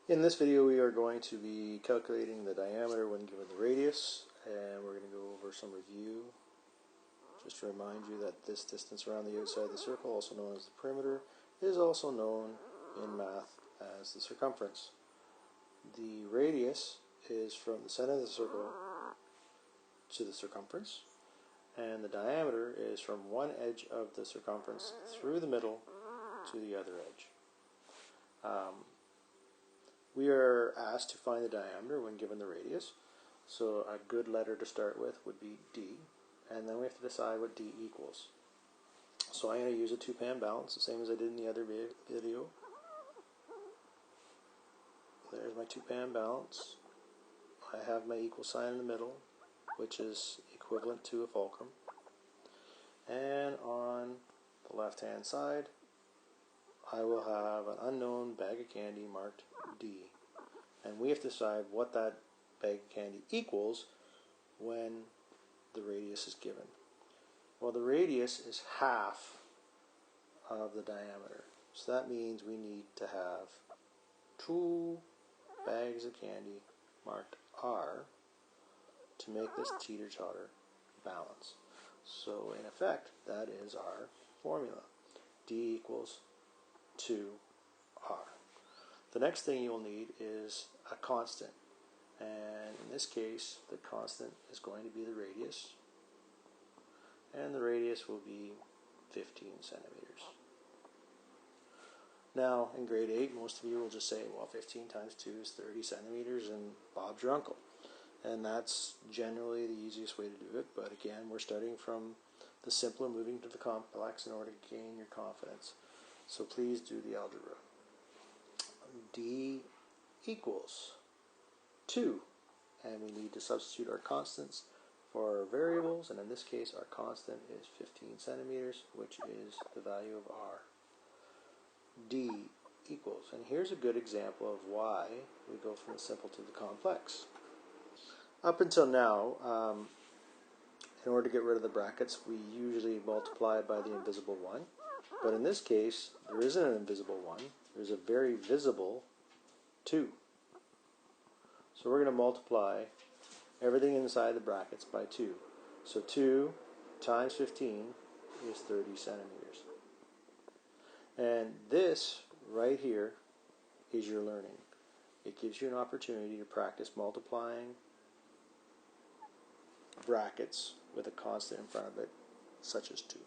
In this video we are going to be calculating the diameter when given the radius, and we're going to go over some review. Just to remind you that this distance around the outside of the circle, also known as the perimeter, is also known in math as the circumference. The radius is from the center of the circle to the circumference, and the diameter is from one edge of the circumference through the middle to the other edge. We are asked to find the diameter when given the radius, so a good letter to start with would be D, and then we have to decide what D equals. So I'm going to use a two-pan balance, the same as I did in the other video. There's my two-pan balance. I have my equal sign in the middle, which is equivalent to a fulcrum. And on the left-hand side, I will have an unknown bag of candy marked D. And we have to decide what that bag of candy equals when the radius is given. Well, the radius is half of the diameter. So that means we need to have 2 bags of candy marked R to make this teeter-totter balance. So in effect, that is our formula. D equals 2R. The next thing you'll need is a constant, and in this case the constant is going to be the radius, and the radius will be 15 centimeters. Now in grade 8 most of you will just say, well, 15 times 2 is 30 centimeters and Bob's your uncle, and that's generally the easiest way to do it, but again we're starting from the simpler moving to the complex in order to gain your confidence. So please do the algebra. D equals 2, and we need to substitute our constants for our variables, and in this case our constant is 15 centimeters, which is the value of R. D equals, and here's a good example of why we go from the simple to the complex. Up until now, in order to get rid of the brackets, we usually multiply by the invisible 1. But in this case, there isn't an invisible 1. There's a very visible 2. So we're going to multiply everything inside the brackets by 2. So 2 times 15 is 30 centimeters. And this right here is your learning. It gives you an opportunity to practice multiplying brackets with a constant in front of it, such as 2.